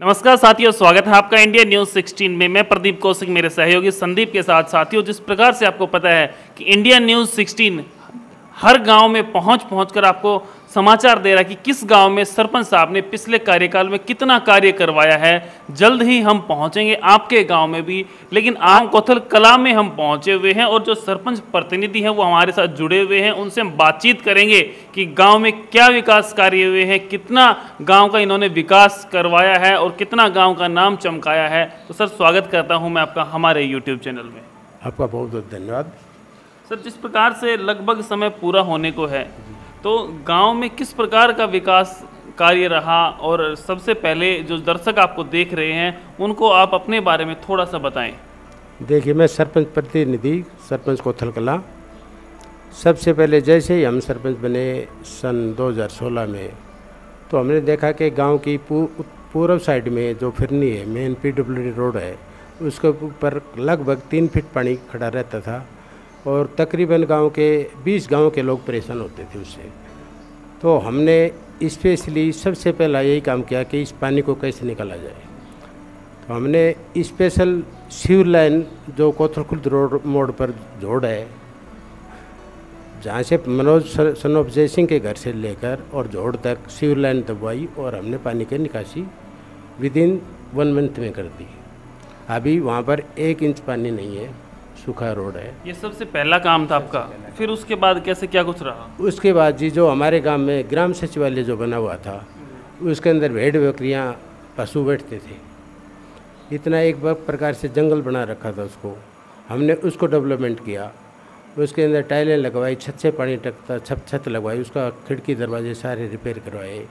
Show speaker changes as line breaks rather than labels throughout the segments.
नमस्कार साथियों, स्वागत है आपका इंडिया न्यूज़ 16 में। मैं प्रदीप कौशिक, मेरे सहयोगी संदीप के साथ। साथियों, जिस प्रकार से आपको पता है कि इंडिया न्यूज़ 16 हर गांव में पहुंच कर आपको समाचार दे रहा है कि किस गांव में सरपंच साहब ने पिछले कार्यकाल में कितना कार्य करवाया है। जल्द ही हम पहुंचेंगे आपके गांव में भी, लेकिन आज कोथल कला में हम पहुंचे हुए हैं और जो सरपंच प्रतिनिधि हैं वो हमारे साथ जुड़े हुए हैं। उनसे हम बातचीत करेंगे कि गांव में क्या विकास कार्य हुए हैं, कितना गांव का इन्होंने विकास करवाया है और कितना गांव का नाम चमकाया है। तो सर, स्वागत करता हूँ मैं आपका हमारे यूट्यूब चैनल में।
आपका बहुत बहुत धन्यवाद।
सर, जिस प्रकार से लगभग समय पूरा होने को है, तो गांव में किस प्रकार का विकास कार्य रहा, और सबसे पहले जो दर्शक आपको देख रहे हैं उनको आप अपने बारे में थोड़ा सा बताएं।
देखिए, मैं सरपंच प्रतिनिधि सरपंच कोथल कला। सबसे पहले जैसे ही हम सरपंच बने सन 2016 में, तो हमने देखा कि गांव की पूर्व साइड में जो फिरनी है, मेन PWD रोड है, उसके ऊपर लगभग 3 फीट पानी खड़ा रहता था और तकरीबन गांव के 20 गांव के लोग परेशान होते थे उससे। तो हमने स्पेशली सबसे पहला यही काम किया कि इस पानी को कैसे निकाला जाए। तो हमने स्पेशल सीवर लाइन जो कोथल खुर्द रोड मोड़ पर जोड़ है, जहाँ से मनोज सनोप जय सिंह के घर से लेकर और जोड़ तक सीवर लाइन दबवाई और हमने पानी की निकासी विदिन 1 मंथ में कर दी। अभी वहाँ पर 1 इंच पानी नहीं है, सूखा रोड है।
ये सबसे पहला काम था आपका। फिर उसके बाद कैसे क्या कुछ रहा?
उसके बाद जी, जो हमारे गांव में ग्राम सचिवालय जो बना हुआ था, उसके अंदर भेड़ बकरियां पशु बैठते थे। इतना एक प्रकार से जंगल बना रखा था उसको। हमने उसको डेवलपमेंट किया, उसके अंदर टाइलें लगवाई, छत से पानी टकता, छत लगवाई, उसका खिड़की दरवाजे सारे रिपेयर करवाए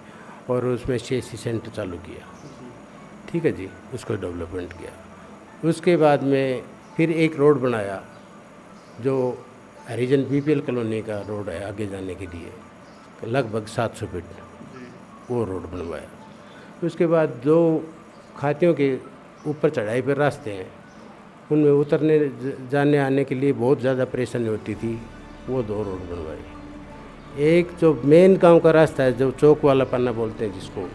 और उसमें CSC सेंटर चालू किया। ठीक है जी, उसको डेवलपमेंट किया। उसके बाद में फिर एक रोड बनाया जो हरिजन BPL कॉलोनी का रोड है, आगे जाने के लिए लगभग 700 फीट, वो रोड बनवाया। उसके बाद 2 खातियों के ऊपर चढ़ाई पर रास्ते हैं, उनमें उतरने जाने आने के लिए बहुत ज़्यादा परेशानी होती थी, वो 2 रोड बनवाई। एक जो मेन गांव का रास्ता है, जो चौक वाला पन्ना बोलते हैं जिसको,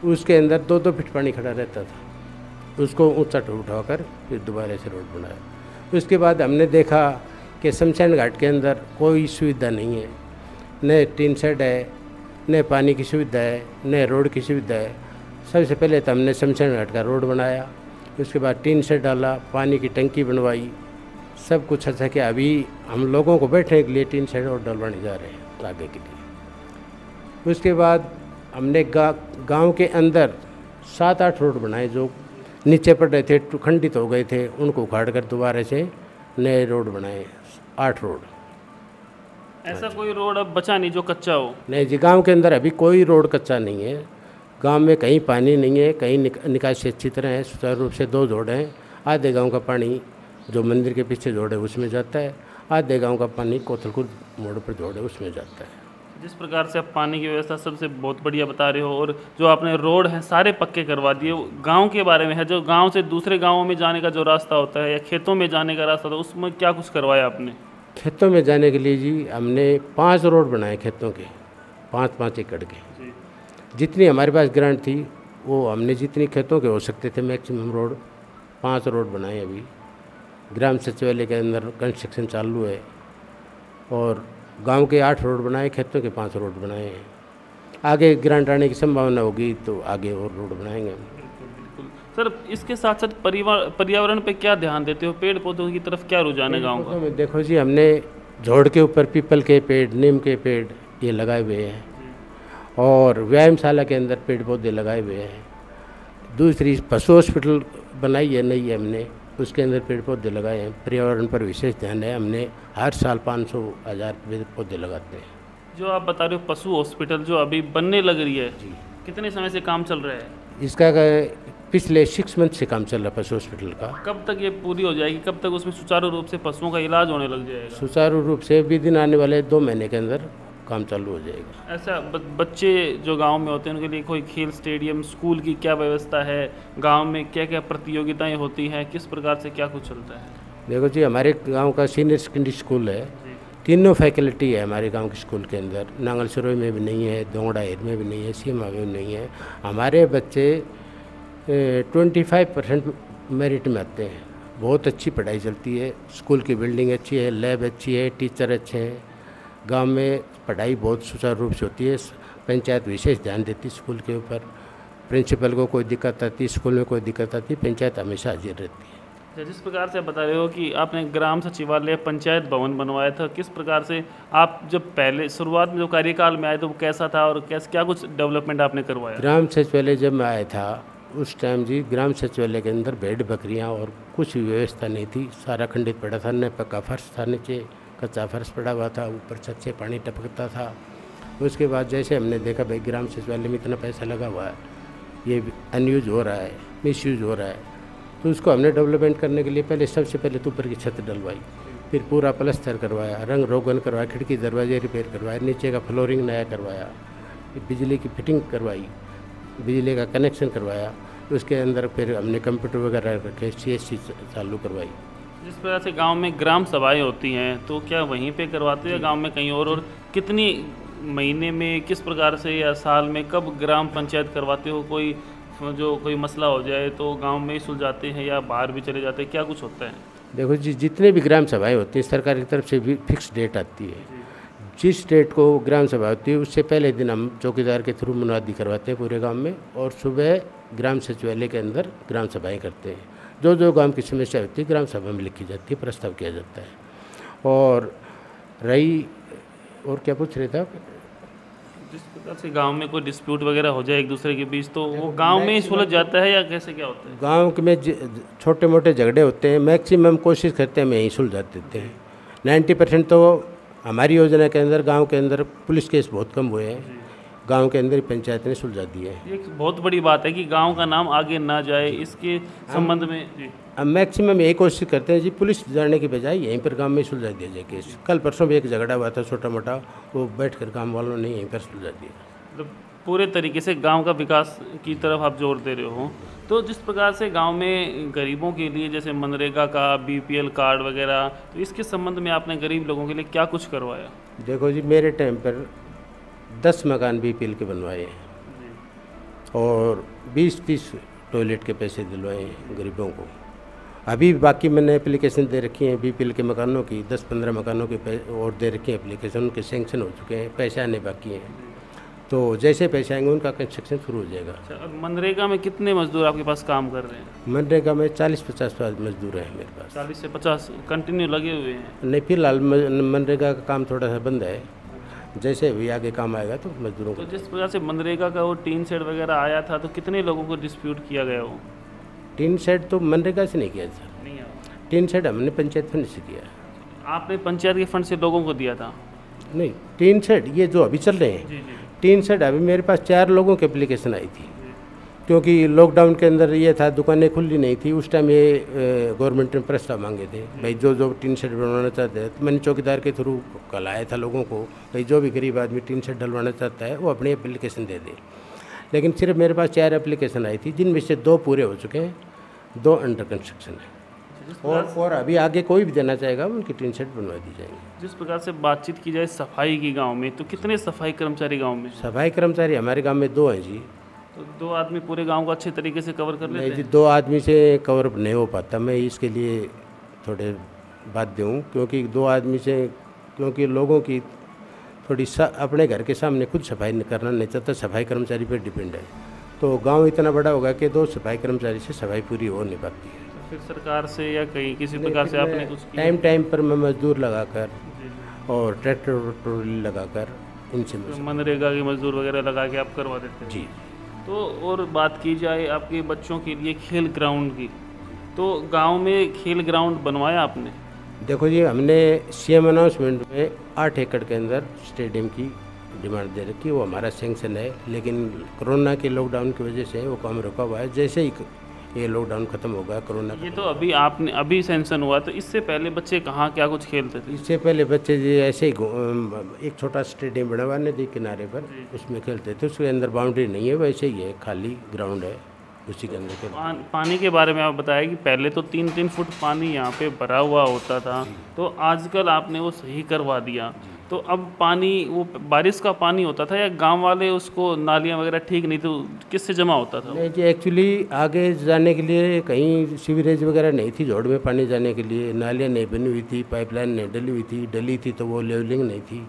उसके अंदर 2-2 फीट पानी खड़ा रहता था, उसको ऊंचा उठाकर फिर दोबारा से रोड बनाया। उसके बाद हमने देखा कि शमशान घाट के अंदर कोई सुविधा नहीं है, न टीन शेड है, न पानी की सुविधा है, न रोड की सुविधा है। सबसे पहले तो हमने शमशान घाट का रोड बनाया, उसके बाद टीन शेड डाला, पानी की टंकी बनवाई, सब कुछ अच्छा किया। अभी हम लोगों को बैठने के लिए टीन शेड और डलवाने जा रहे हैं आगे के लिए। उसके बाद हमने गाँव के अंदर 7-8 रोड बनाए जो नीचे पड़ रहे थे, खंडित हो गए थे, उनको उखाड़ कर दोबारा से नए रोड बनाए, 8 रोड।
ऐसा कोई रोड अब बचा नहीं जो कच्चा हो?
नहीं जी, गांव के अंदर अभी कोई रोड कच्चा नहीं है। गांव में कहीं पानी नहीं है, कहीं निकासी अच्छी तरह है, सुचारू रूप से 2 जोड़ हैं। आधे गांव का पानी जो मंदिर के पीछे जोड़ है उसमें जाता है, आधे गांव का पानी कोथल खुर्द मोड़ पर जोड़ है उसमें जाता है।
जिस प्रकार से आप पानी की व्यवस्था सबसे बहुत बढ़िया बता रहे हो, और जो आपने रोड हैं सारे पक्के करवा दिए। गांव के बारे में है, जो गांव से दूसरे गांवों में जाने का जो रास्ता होता है या खेतों में जाने का रास्ता होता है, उसमें क्या कुछ करवाया आपने?
खेतों में जाने के लिए जी हमने 5 रोड बनाए खेतों के, 5-5 एकड़ के। जितनी हमारे पास ग्रांट थी वो हमने जितनी खेतों के हो सकते थे मैक्सिमम रोड 5 रोड बनाए। अभी ग्राम सचिवालय के अंदर कंस्ट्रक्शन चालू है और गांव के 8 रोड बनाए, खेतों के 5 रोड बनाए हैं। आगे ग्रांट आने की संभावना होगी तो आगे और रोड बनाएंगे हम।
बिल्कुल सर, इसके साथ साथ पर्यावरण पे क्या ध्यान देते हो? पेड़ पौधों की तरफ क्या रुझान है गाँव का?
देखो जी, हमने जोड़ के ऊपर पीपल के पेड़, नीम के पेड़ ये लगाए हुए हैं और व्यायामशाला के अंदर पेड़ पौधे लगाए हुए हैं। दूसरी पशु हॉस्पिटल बनाई है नई हमने, उसके अंदर पेड़ पौधे लगाए हैं। पर्यावरण पर विशेष ध्यान है, हमने हर साल 500-1000 पेड़ पौधे लगाते हैं।
जो आप बता रहे हो पशु हॉस्पिटल जो अभी बनने लग रही है जी, कितने समय से काम चल रहा है
इसका? पिछले 6 मंथ से काम चल रहा है पशु हॉस्पिटल का।
कब तक ये पूरी हो जाएगी? कब तक उसमें सुचारू रूप से पशुओं का इलाज होने लग जाएगा?
सुचारू रूप से विदिन आने वाले 2 महीने के अंदर काम चालू हो जाएगा।
ऐसा बच्चे जो गांव में होते हैं उनके लिए कोई खेल स्टेडियम, स्कूल की क्या व्यवस्था है? गांव में क्या क्या प्रतियोगिताएं होती हैं? किस प्रकार से क्या कुछ चलता है?
देखो जी, हमारे गांव का सीनियर सेकेंडरी स्कूल है, तीनों फैकल्टी है हमारे गांव के स्कूल के अंदर। नांगल सिरोई में भी नहीं है, दोंगड़ा हेर में भी नहीं है, सीमा में भी नहीं है। हमारे बच्चे 25% मेरिट में आते हैं। बहुत अच्छी पढ़ाई चलती है, स्कूल की बिल्डिंग अच्छी है, लैब अच्छी है, टीचर अच्छे हैं। गांव में पढ़ाई बहुत सुचारू रूप से होती है। पंचायत विशेष ध्यान देती स्कूल के ऊपर। प्रिंसिपल को कोई दिक्कत आती, स्कूल में कोई दिक्कत आती, पंचायत हमेशा हाजिर रहती है।
जिस प्रकार से आप बता रहे हो कि आपने ग्राम सचिवालय पंचायत भवन बनवाया था, किस प्रकार से आप जब पहले शुरुआत में जो कार्यकाल में आए तो वो कैसा था और कैसे क्या कुछ डेवलपमेंट आपने करवाया?
ग्राम सचिवालय जब मैं आया था उस टाइम जी, ग्राम सचिवालय के अंदर भेड़ बकरियां और कुछ भी व्यवस्था नहीं थी। सारा खंडित पड़ा था, न पक्का फर्श था, नीचे कच्चा फर्श पड़ा हुआ था, ऊपर छत से पानी टपकता था। उसके बाद जैसे हमने देखा भाई ग्राम सचिवालय में इतना पैसा लगा हुआ है, ये अनयूज हो रहा है, मिसयूज हो रहा है, तो उसको हमने डेवलपमेंट करने के लिए पहले सबसे पहले तो ऊपर की छत डलवाई, फिर पूरा प्लस्तर करवाया, रंग रोगन करवाया, खिड़की दरवाजे रिपेयर करवाए, नीचे का फ्लोरिंग नया करवाया, बिजली की फिटिंग करवाई, बिजली का कनेक्शन करवाया। उसके अंदर फिर हमने कंप्यूटर वगैरह रखे, CSC चालू करवाई।
जिस प्रकार से गांव में ग्राम सभाएं होती हैं तो क्या वहीं पे करवाते हो या गांव में कहीं और कितनी महीने में, किस प्रकार से या साल में कब ग्राम पंचायत करवाते हो? कोई मसला हो जाए तो गांव में ही सुलझाते हैं या बाहर भी चले जाते हैं, क्या कुछ होता है?
देखो जी, जितने भी ग्राम सभाएं होती हैं सरकार की तरफ से भी फिक्स डेट आती है। जिस डेट को ग्राम सभा होती है उससे पहले दिन हम चौकीदार के थ्रू मुनादी करवाते हैं पूरे गांव में, और सुबह ग्राम सचिवालय के अंदर ग्राम सभाएं करते हैं। जो गांव की समस्या होती है ग्राम सभा में लिखी जाती है, प्रस्ताव किया जाता है। और रही, और क्या पूछ रहे थे आप?
जिस प्रकार से गांव में कोई डिस्प्यूट वगैरह हो जाए एक दूसरे के बीच तो वो गांव में ही सुलझ जाता है या कैसे क्या होता है?
गांव में छोटे मोटे झगड़े होते हैं, मैक्सिमम कोशिश करते हैं हम यहीं सुलझा देते हैं। 90% तो हमारी योजना के अंदर गांव के अंदर पुलिस केस बहुत कम हुए हैं, गांव के अंदर ही पंचायत ने सुलझा दिए हैं।
एक बहुत बड़ी बात है कि गांव का नाम आगे ना जाए, इसके संबंध में जी
हम मैक्सिमम यही कोशिश करते हैं जी, पुलिस जाने की बजाय यहीं पर गांव में सुलझा दिया जाए केस। कल परसों भी एक झगड़ा हुआ था छोटा मोटा, वो बैठकर गांव वालों ने यहीं पर सुलझा दिया।
मतलब पूरे तरीके से गांव का विकास की तरफ आप जोर दे रहे हो। तो जिस प्रकार से गांव में गरीबों के लिए जैसे मनरेगा का BPL कार्ड वगैरह, तो इसके संबंध में आपने गरीब लोगों के लिए क्या कुछ करवाया?
देखो जी, मेरे टाइम पर 10 मकान BPL के बनवाए हैं और 20-30 टॉयलेट के पैसे दिलवाए हैं गरीबों को। अभी बाकी मैंने एप्लीकेशन दे रखी हैं BPL के मकानों की, 10-15 मकानों के और दे रखी हैं एप्लीकेशन, उनके सेंक्शन हो चुके हैं, पैसे आने बाकी हैं। तो जैसे पैसे आएंगे उनका कंस्ट्रक्शन शुरू हो जाएगा।
अच्छा, मनरेगा में कितने मजदूर आपके पास काम कर रहे हैं?
मनरेगा में 40-50 मजदूर हैं मेरे पास।
40 से 50 कंटिन्यू लगे हुए हैं?
नहीं, फिलहाल मनरेगा का काम थोड़ा सा बंद है, जैसे भी आगे काम आएगा तो मजदूरों को।
तो जिस प्रकार से मनरेगा का वो टीन शेड वगैरह आया था तो कितने लोगों को डिस्प्यूट किया गया? वो
टीन शेड तो मनरेगा से नहीं किया सर,
नहीं है।
टीन शेड हमने पंचायत फंड से किया।
आपने पंचायत के फंड से लोगों को दिया था?
नहीं, टीन शेड ये जो अभी चल रहे हैं,
जी जी।
टीन शेड अभी मेरे पास 4 लोगों की एप्लीकेशन आई थी, क्योंकि लॉकडाउन के अंदर ये था, दुकानें खुली नहीं थी उस टाइम। ये गवर्नमेंट ने प्रस्ताव मांगे थे भाई जो टीन शेड बनवाना चाहते हैं, तो मैंने चौकीदार के थ्रू कल आया था लोगों को, भाई जो भी गरीब आदमी टीन शेड डलवाना चाहता है वो अपनी एप्लीकेशन दे दे। लेकिन सिर्फ मेरे पास 4 एप्लीकेशन आई थी, जिनमें से 2 पूरे हो चुके हैं, 2 अंडर कंस्ट्रक्शन है, और अभी आगे कोई भी देना चाहेगा उनकी टीन शेड बनवा दी जाएगी।
जिस प्रकार से बातचीत की जाए सफाई की गांव में, तो कितने सफाई कर्मचारी गांव में?
सफाई कर्मचारी हमारे गांव में 2 हैं जी।
तो 2 आदमी पूरे गांव को अच्छे तरीके से कवर कर लेते
नहीं
हैं?
जी, 2 आदमी से कवर नहीं हो पाता, मैं इसके लिए थोड़े बाध्य हूँ, क्योंकि 2 आदमी से, क्योंकि लोगों की थोड़ी अपने घर के सामने खुद सफाई करना नहीं चाहता, सफाई कर्मचारी पर डिपेंड है। तो गांव इतना बड़ा होगा कि 2 सफाई कर्मचारी से सफाई पूरी हो नहीं पाती है।
तो फिर सरकार से या कहीं किसी प्रकार से आपने कुछ किया?
टाइम पर मैं मजदूर लगाकर और ट्रैक्टर ट्रॉली लगाकर इनसे
तो मनरेगा के मजदूर वगैरह लगा के आप करवा देते हैं?
जी।
तो और बात की जाए आपके बच्चों के लिए खेल ग्राउंड की, तो गांव में खेल ग्राउंड बनवाया आपने?
देखो जी, हमने CM अनाउंसमेंट में 8 एकड़ के अंदर स्टेडियम की डिमांड दे रखी, वो हमारा सेंक्शन है, लेकिन कोरोना के लॉकडाउन की वजह से वो काम रुका हुआ है। जैसे ही ये लॉकडाउन खत्म होगा, कोरोना
ये तो अभी सेंक्शन हुआ, तो इससे पहले बच्चे कहाँ क्या कुछ खेलते थे?
इससे पहले बच्चे जी ऐसे ही एक छोटा स्टेडियम बना हुआ नदी किनारे पर, उसमें खेलते थे। उसके अंदर बाउंड्री नहीं है, वैसे ही है, खाली ग्राउंड है, उसी के अंदर खेलते।
पानी के बारे में आप बताया कि पहले तो 3-3 फुट पानी यहाँ पे भरा हुआ होता था, तो आजकल आपने वो सही करवा दिया। तो अब पानी वो बारिश का पानी होता था या गांव वाले उसको नालियां वगैरह ठीक नहीं तो किससे जमा होता था?
नहीं जी, एक्चुअली आगे जाने के लिए कहीं सीवरेज वगैरह नहीं थी, जोड़ में पानी जाने के लिए नालियाँ नहीं बनी हुई थी, पाइपलाइन नहीं डली थी तो वो लेवलिंग नहीं थी,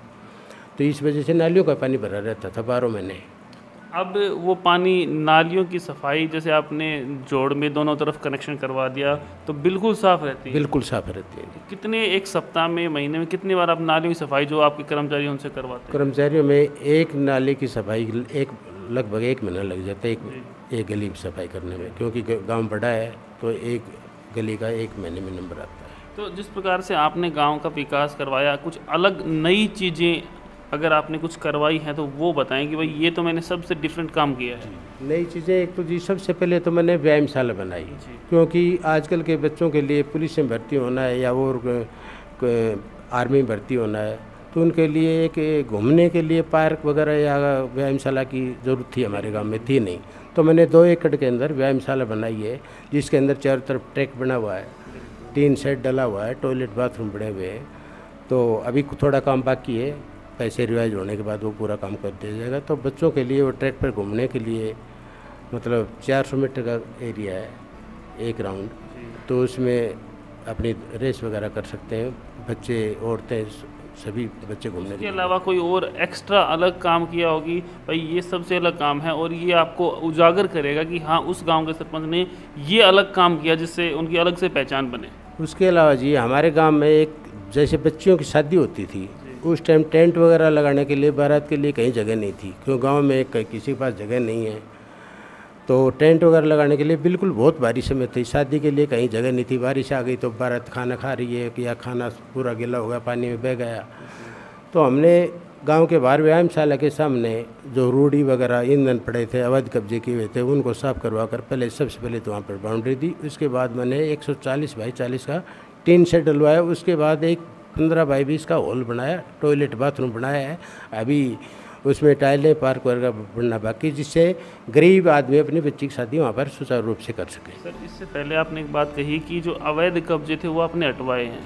तो इस वजह से नालियों का पानी भरा रहता था 12 महीने।
अब वो पानी नालियों की सफाई जैसे आपने जोड़ में दोनों तरफ कनेक्शन करवा दिया तो बिल्कुल साफ रहती है?
बिल्कुल साफ रहती है।
कितने एक सप्ताह में महीने में कितनी बार आप नालियों की सफाई जो आपके कर्मचारी उनसे करवाते हैं?
कर्मचारियों में एक नाले की सफाई लगभग 1 महीना लग जाता है एक गली की सफाई करने में, क्योंकि गांव बड़ा है तो एक गली का 1 महीने में नंबर आता है।
तो जिस प्रकार से आपने गांव का विकास करवाया, कुछ अलग नई चीज़ें अगर आपने कुछ करवाई हैं तो वो बताएं कि भाई ये तो मैंने सबसे डिफरेंट काम किया है।
नई चीज़ें एक तो जी सबसे पहले तो मैंने व्यायामशाला बनाई, क्योंकि आजकल के बच्चों के लिए पुलिस में भर्ती होना है या वो आर्मी में भर्ती होना है तो उनके लिए एक घूमने के लिए पार्क वगैरह या व्यायामशाला की ज़रूरत थी, हमारे गांव में थी नहीं। तो मैंने 2 एकड़ के अंदर व्यायामशाला बनाई है, जिसके अंदर चारों तरफ ट्रैक बना हुआ है, 3 सेट डला हुआ है, टॉयलेट बाथरूम बने हुए हैं। तो अभी थोड़ा काम बाकी है, पैसे रिवाइज होने के बाद वो पूरा काम कर दिया जाएगा। तो बच्चों के लिए वो ट्रैक पर घूमने के लिए मतलब 400 मीटर का एरिया है, एक राउंड, तो उसमें अपनी रेस वगैरह कर सकते हैं बच्चे, औरतें, सभी बच्चे घूमने।
इसके अलावा कोई और एक्स्ट्रा अलग काम किया होगी भाई ये सबसे अलग काम है और ये आपको उजागर करेगा कि हाँ उस गांव के सरपंच ने ये अलग काम किया जिससे उनकी अलग से पहचान बने? उसके
अलावा जी हमारे गाँव में एक जैसे बच्चियों की शादी होती थी उस टाइम टेंट वगैरह लगाने के लिए बारात के लिए कहीं जगह नहीं थी, क्योंकि गांव में किसी के पास जगह नहीं है। तो टेंट वगैरह लगाने के लिए बिल्कुल बहुत बारिश में थी, शादी के लिए कहीं जगह नहीं थी, बारिश आ गई तो बारात खाना खा रही है या खाना पूरा गीला हो गया, पानी में बह गया। तो हमने गांव के बाहर व्यायामशाला के सामने जो रूढ़ी वगैरह ईंधन पड़े थे, अवैध कब्जे किए हुए थे, उनको साफ करवा कर सबसे पहले तो वहाँ पर बाउंड्री दी। उसके बाद मैंने 140 बाई 40 का टीन शेड डलवाया। उसके बाद एक 15 बाई 20 का हॉल बनाया, टॉयलेट बाथरूम बनाया है। अभी उसमें टाइलें पार्क वगैरह बनना बाकी, जिससे गरीब आदमी अपनी बच्ची की शादी वहाँ पर सुचारू रूप से कर सके।
सर इससे पहले आपने एक बात कही कि जो अवैध कब्जे थे वो आपने हटवाए हैं,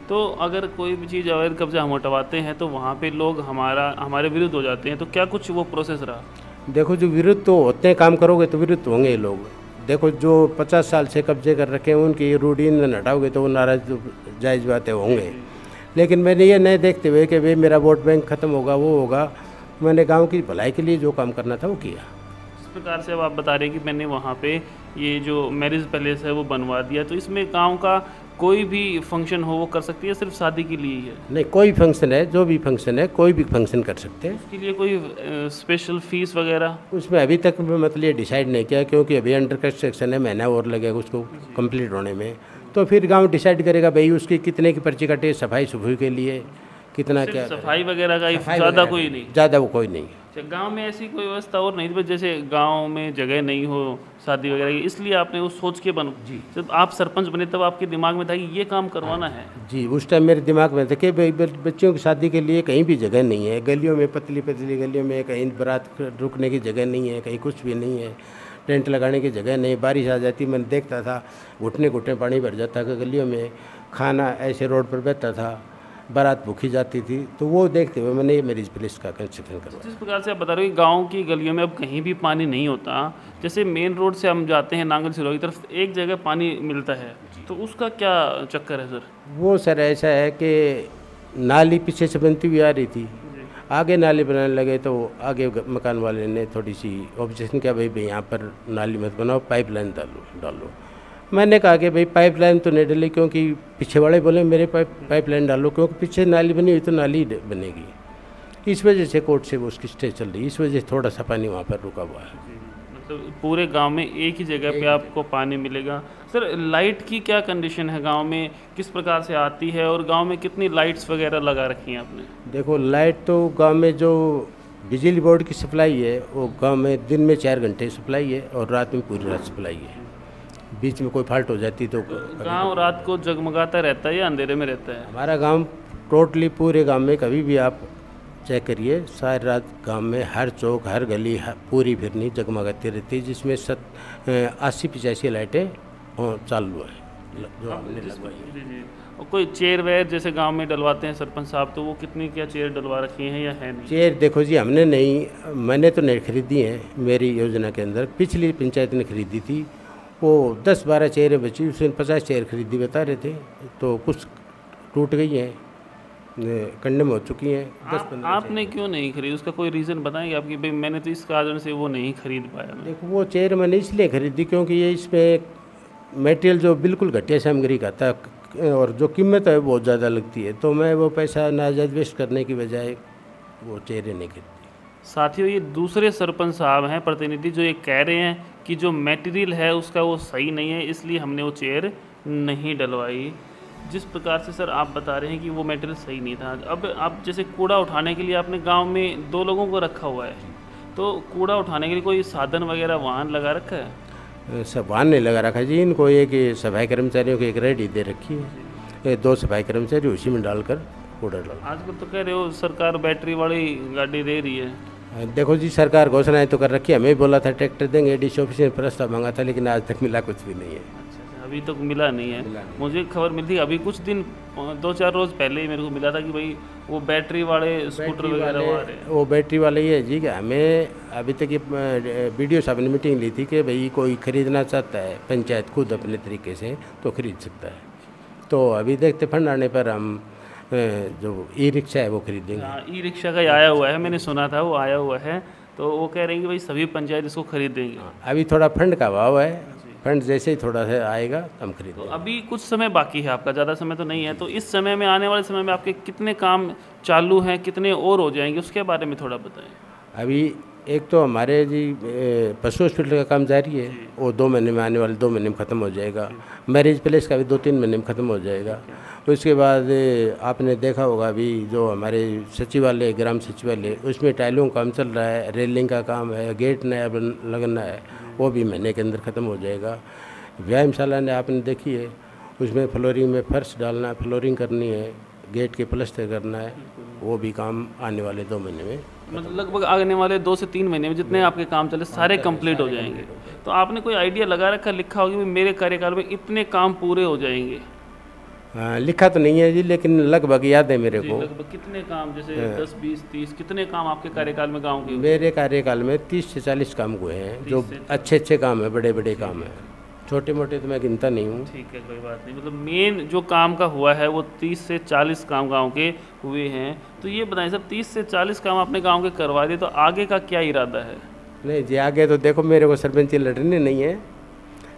तो अगर कोई भी चीज़ अवैध कब्जा हम हटवाते हैं तो वहाँ पे लोग हमारे विरुद्ध हो जाते हैं, तो क्या कुछ वो प्रोसेस रहा?
देखो जो विरुद्ध तो होते हैं, काम करोगे तो विरुद्ध होंगे लोग। देखो जो 50 साल से कब्जे कर रखे हैं उनकी रूढ़ी ईंधन हटाओगे तो वो नाराज, जायज़ बातें होंगे। लेकिन मैंने ये नहीं देखते हुए कि भाई मेरा वोट बैंक ख़त्म होगा, वो होगा, मैंने गांव की भलाई के लिए जो काम करना था वो किया।
इस प्रकार से अब आप बता रहे हैं कि मैंने वहाँ पे ये जो मैरिज पैलेस है वो बनवा दिया, तो इसमें गांव का कोई भी फंक्शन हो वो कर सकती है, सिर्फ शादी के लिए ही है?
नहीं, कोई फंक्शन है, जो भी फंक्शन है कोई भी फंक्शन कर सकते हैं।
उसके लिए कोई स्पेशल फीस वगैरह?
उसमें अभी तक मतलब ये डिसाइड नहीं किया, क्योंकि अभी अंडर कंस्ट्रक्शन है, महीना और लगेगा उसको कंप्लीट होने में। तो फिर गांव डिसाइड करेगा भाई उसकी कितने की पर्ची कटे, सफाई सफाई के लिए कितना, क्या
सफाई वगैरह का ज़्यादा कोई नहीं?
ज़्यादा वो कोई नहीं।
गांव में ऐसी कोई व्यवस्था और नहीं थी जैसे गांव में जगह नहीं हो शादी वगैरह की, इसलिए आपने वो सोच के
जी,
जब आप सरपंच बने तब आपके दिमाग में था कि ये काम करवाना है?
जी, उस टाइम मेरे दिमाग में था कि बच्चियों की शादी के लिए कहीं भी जगह नहीं है, गलियों में, पतली पतली गलियों में कहीं बारात रुकने की जगह नहीं है, कहीं कुछ भी नहीं है, टेंट लगाने की जगह नहीं। बारिश आ जाती, मैंने देखता था घुटने घुटने पानी भर जाता था गलियों में, खाना ऐसे रोड पर बैठता था, बारात भूखी जाती थी। तो वो देखते हुए मैंने ये मैरिज पैलेस का कंस्ट्रक्शन करवाया।
जिस प्रकार से आप बता रहे हो कि गाँव की गलियों में अब कहीं भी पानी नहीं होता, जैसे मेन रोड से हम जाते हैं नांगल सिरोही की तरफ, एक जगह पानी मिलता है, तो उसका क्या चक्कर है सर?
वो सर ऐसा है कि नाली पीछे से बनती हुई आ रही थी, आगे नाली बनाने लगे तो आगे मकान वाले ने थोड़ी सी ऑब्जेक्शन किया, भाई यहाँ पर नाली मत बनाओ, पाइपलाइन डालो। मैंने कहा कि भाई पाइपलाइन तो नहीं डली, क्योंकि पीछे वाले बोले मेरे पाइपलाइन डालो, क्योंकि पीछे नाली बनी हुई तो नाली बनेगी। इस वजह से कोर्ट से वो उसकी स्टे चल रही, इस वजह से थोड़ा सा पानी वहाँ पर रुका हुआ है।
मतलब पूरे गांव में एक ही जगह पे आपको पानी मिलेगा। सर लाइट की क्या कंडीशन है गांव में, किस प्रकार से आती है और गांव में कितनी लाइट्स वगैरह लगा रखी हैं आपने?
देखो लाइट तो गांव में जो बिजली बोर्ड की सप्लाई है वो गांव में दिन में 4 घंटे सप्लाई है और रात में पूरी रात सप्लाई है। बीच में कोई फॉल्ट हो जाती तो
गांव रात को जगमगाता रहता है या अंधेरे में रहता है?
हमारा गांव टोटली पूरे गांव में कभी भी आप चेक करिए, सारी रात गांव में हर चौक हर गली पूरी फिरनी जगमगाती रहती है, जिसमें 80-85 लाइटें चालू है जो हमने लगवाई है।
और कोई चेयर वेयर जैसे गांव में डलवाते हैं सरपंच साहब, तो वो कितनी क्या चेयर डलवा रखी हैं या है नहीं?
चेयर देखो जी, हमने नहीं, मैंने तो नहीं खरीदी है। मेरी योजना के अंदर पिछली पंचायत ने खरीदी थी, वो 10-12 चेयरें बची, उसमें 50 चेयर खरीदी बता रहे थे, तो कुछ टूट गई हैं, कंडेम हो चुकी हैं। 10-15
आपने क्यों नहीं खरीदी, उसका कोई रीज़न बताएंगे आपकी? भाई मैंने तो इस कारण से वो नहीं खरीद पाया। मैं
देखो वो चेयर मैंने इसलिए खरीदी क्योंकि ये इसमें मटेरियल जो बिल्कुल घटिया सामग्री का था और जो कीमत है बहुत ज़्यादा लगती है, तो मैं वो पैसा नाजायज़ वेस्ट करने की बजाय वो चेयरें नहीं खरीदी।
साथियों, ये दूसरे सरपंच साहब हैं प्रतिनिधि, जो ये कह रहे हैं कि जो मटेरियल है उसका वो सही नहीं है, इसलिए हमने वो चेयर नहीं डलवाई। जिस प्रकार से सर आप बता रहे हैं कि वो मटेरियल सही नहीं था, अब आप जैसे कूड़ा उठाने के लिए आपने गांव में 2 लोगों को रखा हुआ है, तो कूड़ा उठाने के लिए कोई साधन वगैरह वाहन लगा रखा है?
सब वाहन नहीं लगा रखा जी, इनको एक सफाई कर्मचारियों की एक रेडी दे रखी है, 2 सफाई कर्मचारी उसी में डालकर कूड़ा डाल।
आजकल तो कह रहे हो सरकार बैटरी वाली गाड़ी दे रही है।
देखो जी, सरकार घोषणाएं तो कर रखी है, हमें बोला था ट्रैक्टर देंगे, डीसी ऑफिस में प्रस्ताव मांगा था, लेकिन आज तक मिला कुछ भी नहीं है।
अच्छा, अभी तक मिला नहीं है। मुझे खबर मिली थी अभी कुछ दिन 2-4 रोज़ पहले ही मेरे को मिला था कि भाई वो बैटरी वाले स्कूटर वगैरह आ रहे हैं।
वो बैटरी वाले ही है जी, कि हमें अभी तक ये बीडीओ साहब ने मीटिंग ली थी कि भाई कोई खरीदना चाहता है पंचायत खुद अपने तरीके से तो खरीद सकता है, तो अभी देखते फंड आने पर हम जो ई रिक्शा है वो खरीदेंगे।
हाँ, ई रिक्शा का आया हुआ है, मैंने सुना था वो आया हुआ है, तो वो कह रहे हैं कि भाई सभी पंचायत इसको खरीदेंगे।
अभी थोड़ा फंड का अभाव है, फंड जैसे ही थोड़ा सा आएगा हम खरीदेंगे।
तो अभी कुछ समय बाकी है आपका, ज़्यादा समय तो नहीं है, तो इस समय में आने वाले समय में आपके कितने काम चालू हैं, कितने और हो जाएंगे, उसके बारे में थोड़ा बताएं।
अभी एक तो हमारे जी पशु हॉस्पिटल का काम जारी है, वो 2 महीने में, आने वाले 2 महीने में ख़त्म हो जाएगा। मैरिज प्लेस का भी 2-3 महीने में ख़त्म हो जाएगा। उसके बाद आपने देखा होगा अभी जो हमारे सचिवालय, ग्राम सचिवालय, उसमें टाइलों का काम चल रहा है, रेलिंग का काम है, गेट नया लगना है, वो भी महीने के अंदर ख़त्म हो जाएगा। व्यायामशाला ने आपने देखी है, उसमें फ्लोरिंग में फर्श डालना है, फ्लोरिंग करनी है, गेट के प्लास्टर करना है, वो भी काम आने वाले 2 महीने में,
मतलब लगभग आने वाले 2 से 3 महीने में जितने आपके काम चले सारे कंप्लीट हो जाएंगे। तो आपने कोई आइडिया लगा रखा, लिखा होगा कि मेरे कार्यकाल में इतने काम पूरे हो जाएंगे?
लिखा तो नहीं है जी, लेकिन लगभग याद है मेरे को।
लगभग कितने काम, जैसे 10, 20, 30 कितने काम आपके कार्यकाल में गाँव के?
मेरे कार्यकाल में 30 से 40 काम हुए हैं, जो अच्छे काम है, बड़े बड़े काम हैं, छोटे मोटे तो मैं गिनता नहीं हूँ।
ठीक है, कोई बात नहीं, मतलब मेन जो काम का हुआ है वो 30 से 40 काम गांव के हुए हैं। तो ये बताएं सर, 30 से 40 काम आपने गांव के करवा दिए, तो आगे का क्या इरादा है?
नहीं जी, आगे तो देखो मेरे को सरपंची लड़ने नहीं है,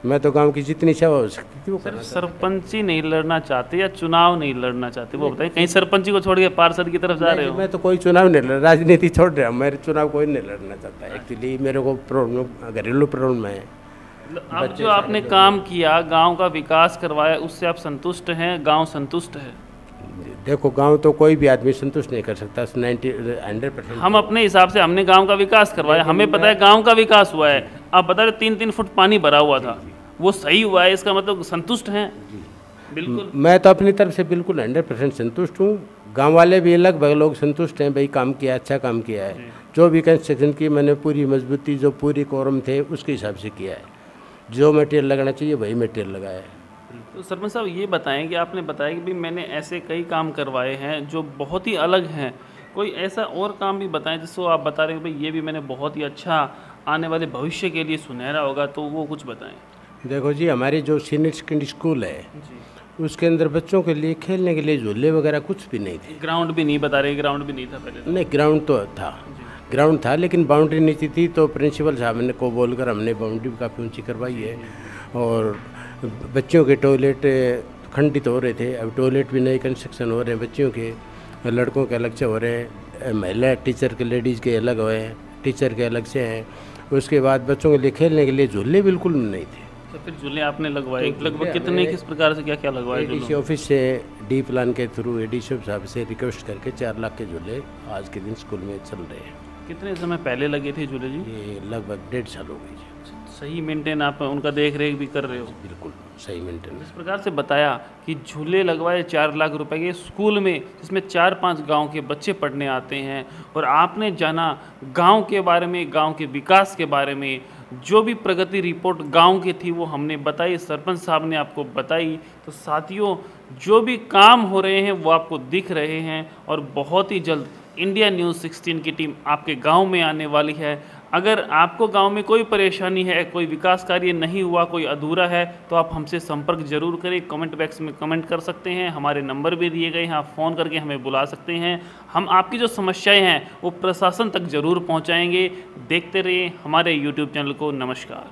मैं तो गांव की जितनी सेवा हो सकती है।
सरपंची नहीं लड़ना चाहते या चुनाव नहीं लड़ना चाहते, वो बताइए। कहीं सरपंची को छोड़ के पार्षद की तरफ जा रहे हो?
मैं तो कोई चुनाव नहीं लड़, राजनीति छोड़ रहा हूँ, मेरे चुनाव कोई नहीं लड़ना चाहता। एक्चुअली मेरे को प्रॉब्लम, घरेलू प्रॉब्लम है।
अब जो आपने काम किया, गांव का विकास करवाया, उससे आप संतुष्ट हैं? गांव संतुष्ट है?
देखो गांव तो कोई भी आदमी संतुष्ट नहीं कर सकता, 100%।
हम अपने हिसाब से हमने गांव का विकास करवाया, हमें पता है गांव का विकास हुआ है। आप बता रहे 3-3 फुट पानी भरा हुआ था, वो सही हुआ है, इसका मतलब संतुष्ट हैं? बिल्कुल,
मैं तो अपनी तरफ से बिल्कुल 100% संतुष्ट हूँ। गांव वाले भी लगभग लोग संतुष्ट हैं, भाई काम किया, अच्छा काम किया है। जो भी कंस्ट्रक्शन की मैंने पूरी मजबूती, जो पूरी कोरम थे उसके हिसाब से किया है, जो मटेरियल लगाना चाहिए वही मटेरियल लगाया है।
तो सरपंच साहब ये बताएं कि आपने बताया कि भाई मैंने ऐसे कई काम करवाए हैं जो बहुत ही अलग हैं, कोई ऐसा और काम भी बताएं जिसको आप बता रहे हैं भाई ये भी मैंने बहुत ही अच्छा आने वाले भविष्य के लिए सुनहरा होगा, तो वो कुछ बताएं।
देखो जी, हमारी जो सीनियर सेकेंडरी स्कूल है उसके अंदर बच्चों के लिए खेलने के लिए झूले वगैरह कुछ भी नहीं थे।
ग्राउंड भी नहीं बता रहे? ग्राउंड भी नहीं था पहले तो?
नहीं, ग्राउंड तो था, ग्राउंड था, लेकिन बाउंड्री नीचे थी, तो प्रिंसिपल साहब ने को बोलकर हमने बाउंड्री काफ़ी ऊंची करवाई है। और बच्चों के टॉयलेट खंडित हो रहे थे, अब टॉयलेट भी नए कंस्ट्रक्शन हो रहे हैं, बच्चों के, लड़कों के अलग से हो रहे हैं, महिला टीचर के, लेडीज़ के अलग हुए हैं, टीचर के अलग से हैं। उसके बाद बच्चों के लिए खेलने के लिए झूले बिल्कुल नहीं थे।
तो फिर झूले आपने लगवाए? लगभग कितने, किस प्रकार से, क्या क्या लगवाए?
एडीसी ऑफिस से डी प्लान के थ्रू एडीसी साहब से रिक्वेस्ट करके 4 लाख के झूले आज के दिन स्कूल में चल रहे हैं।
कितने समय पहले लगे थे झूले जी?
ये लगभग 1.5 साल हो गए जी।
सही मेंटेन आप उनका देख रेख भी कर रहे हो?
बिल्कुल सही मेंटेन।
इस प्रकार से बताया कि झूले लगवाए 4 लाख रुपए के स्कूल में, जिसमें 4-5 गांव के बच्चे पढ़ने आते हैं, और आपने जाना गांव के बारे में, गांव के विकास के बारे में, जो भी प्रगति रिपोर्ट गांव की थी वो हमने बताई, सरपंच साहब ने आपको बताई। तो साथियों, जो भी काम हो रहे हैं वो आपको दिख रहे हैं और बहुत ही जल्द इंडिया न्यूज़ 16 की टीम आपके गांव में आने वाली है। अगर आपको गांव में कोई परेशानी है, कोई विकास कार्य नहीं हुआ, कोई अधूरा है, तो आप हमसे संपर्क जरूर करें। कमेंट बॉक्स में कमेंट कर सकते हैं, हमारे नंबर भी दिए गए हैं, आप फ़ोन करके हमें बुला सकते हैं। हम आपकी जो समस्याएं हैं वो प्रशासन तक जरूर पहुंचाएंगे। देखते रहिए हमारे यूट्यूब चैनल को। नमस्कार।